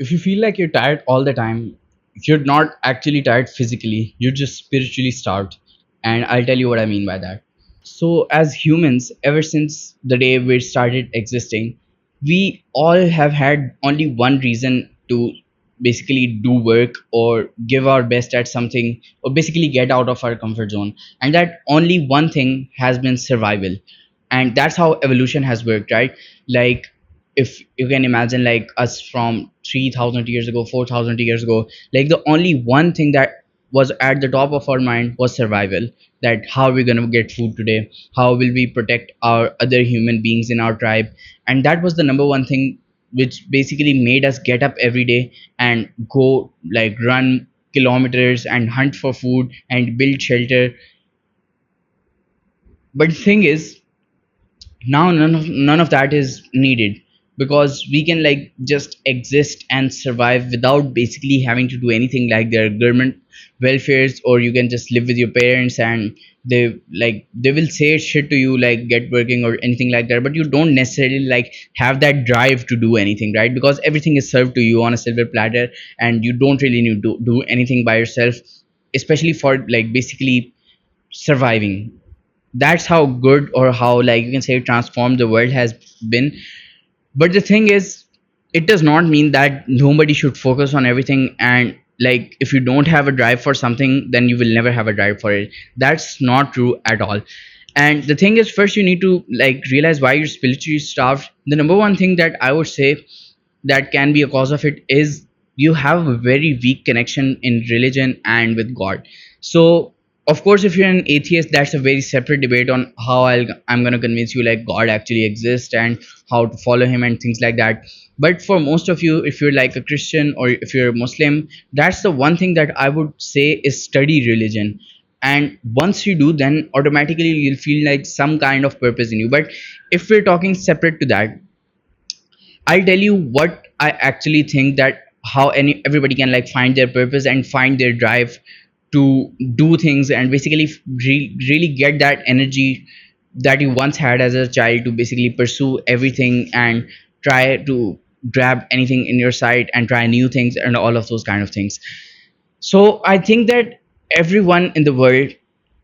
If you feel like you're tired all the time, you're not actually tired physically, you're just spiritually starved. And I'll tell you what I mean by that. So, as humans, ever since the day we started existing, we all have had only one reason to basically do work or give our best at something or basically get out of our comfort zone. And that only one thing has been survival. And that's how evolution has worked, right? Like, if you can imagine, like us from 3,000 years ago, 4,000 years ago, like the only one thing that was at the top of our mind was survival. That how are we going to get food today, how will we protect our other human beings in our tribe. And that was the number one thing which basically made us get up every day and go, like, run kilometers and hunt for food and build shelter. But the thing is, now none of that is needed, because we can, like, just exist and survive without basically having to do anything like their government welfares, or you can just live with your parents and they will say shit to you like get working or anything like that, but you don't necessarily like have that drive to do anything, right? Because everything is served to you on a silver platter, and you don't really need to do anything by yourself, especially for like basically surviving. That's how good, or how, like, you can say, transformed the world has been. But the thing is, it does not mean that nobody should focus on everything, and like if you don't have a drive for something, then you will never have a drive for it. That's not true at all. And the thing is, first you need to like realize why you're spiritually starved. The number one thing that I would say that can be a cause of it is you have a very weak connection in religion and with God. So of course, if you're an atheist, that's a very separate debate on how I'm going to convince you like God actually exists and how to follow him and things like that. But for most of you, if you're like a Christian or if you're a Muslim, that's the one thing that I would say is study religion. And once you do, then automatically you'll feel like some kind of purpose in you. But if we're talking separate to that, I'll tell you what I actually think, that how everybody can like find their purpose and find their drive to do things, and basically really get that energy that you once had as a child to basically pursue everything and try to grab anything in your sight and try new things and all of those kind of things. So I think that everyone in the world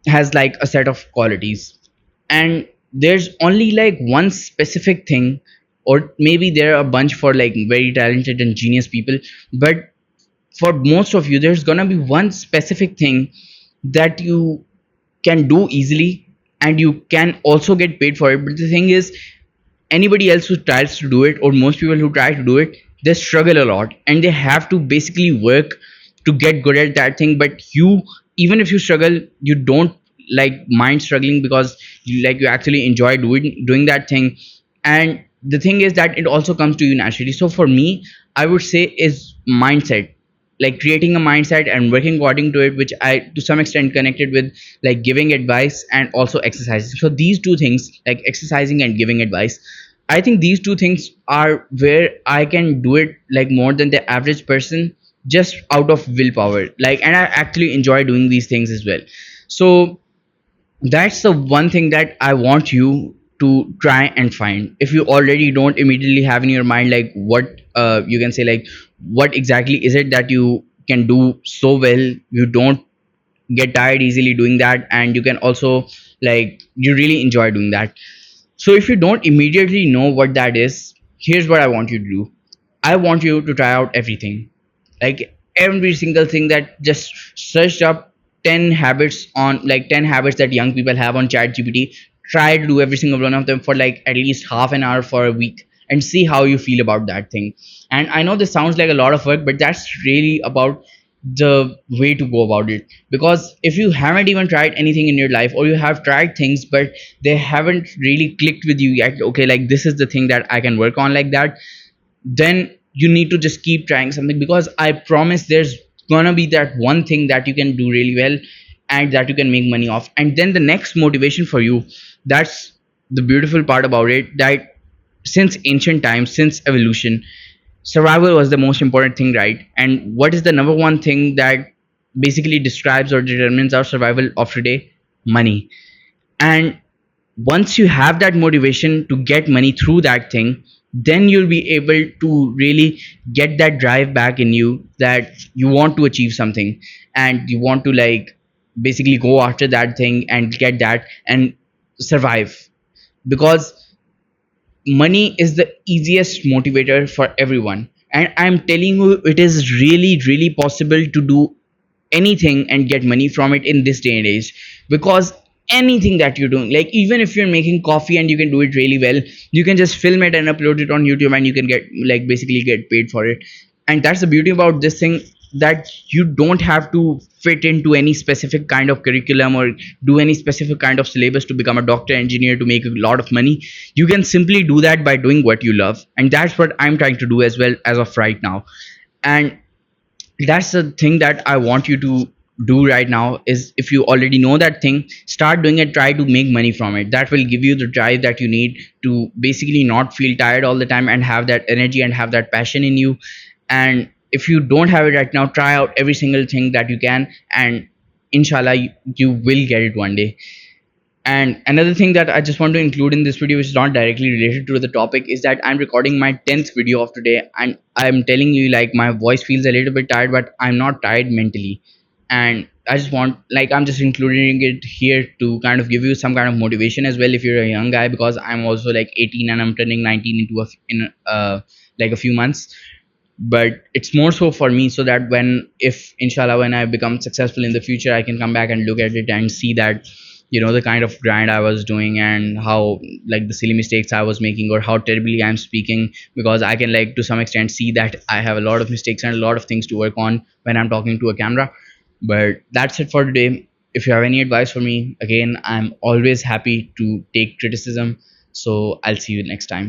has like a set of qualities, and there's only like one specific thing, or maybe there are a bunch for like very talented and genius people, but for most of you there's gonna be one specific thing that you can do easily, and you can also get paid for it. But the thing is, anybody else who tries to do it, or most people who try to do it, they struggle a lot and they have to basically work to get good at that thing. But you, even if you struggle, you don't like mind struggling, because you actually enjoy doing that thing. And the thing is that it also comes to you naturally. So for me, I would say is mindset, like creating a mindset and working according to it, which I to some extent connected with like giving advice and also exercising. So these two things, like exercising and giving advice, I think these two things are where I can do it like more than the average person, just out of willpower. Like, and I actually enjoy doing these things as well. So that's the one thing that I want you to try and find. If you already don't immediately have in your mind like what you can say, like what exactly is it that you can do so well, you don't get tired easily doing that, and you can also like you really enjoy doing that. So if you don't immediately know what that is, here's what I want you to do. I want you to try out everything, like every single thing. That just searched up 10 habits on like 10 habits that young people have on chat gpt. Try to do every single one of them for like at least half an hour for a week, and see how you feel about that thing. And I know this sounds like a lot of work, but that's really about the way to go about it. Because if you haven't even tried anything in your life, or you have tried things but they haven't really clicked with you yet, okay, like this is the thing that I can work on, like that, then you need to just keep trying something, because I promise there's gonna be that one thing that you can do really well and that you can make money off. And then the next motivation for you, that's the beautiful part about it, that since ancient times, since evolution, survival was the most important thing, right? And what is the number one thing that basically describes or determines our survival of today? Money. And once you have that motivation to get money through that thing, then you'll be able to really get that drive back in you, that you want to achieve something and you want to like basically go after that thing and get that and survive. Because money is the easiest motivator for everyone, and I'm telling you, it is really possible to do anything and get money from it in this day and age. Because anything that you're doing, like even if you're making coffee and you can do it really well, you can just film it and upload it on YouTube and you can get like basically get paid for it. And that's the beauty about this thing, that you don't have to fit into any specific kind of curriculum or do any specific kind of syllabus to become a doctor engineer to make a lot of money. You can simply do that by doing what you love, and that's what I'm trying to do as well as of right now. And that's the thing that I want you to do right now. Is if you already know that thing, start doing it, try to make money from it. That will give you the drive that you need to basically not feel tired all the time and have that energy and have that passion in you. And if you don't have it right now, try out every single thing that you can, and inshallah you will get it one day. And another thing that I just want to include in this video, which is not directly related to the topic, is that I'm recording my 10th video of today. And I'm telling you, like, my voice feels a little bit tired, but I'm not tired mentally. And I just want, like, I'm just including it here to kind of give you some kind of motivation as well if you're a young guy, because I'm also like 18 and I'm turning 19 in like a few months. But it's more so for me, so that when, if inshallah when I become successful in the future, I can come back and look at it and see that, you know, the kind of grind I was doing and how like the silly mistakes I was making or how terribly I'm speaking. Because I can like to some extent see that I have a lot of mistakes and a lot of things to work on when I'm talking to a camera. But that's it for today. If you have any advice for me, again, I'm always happy to take criticism. So I'll see you next time.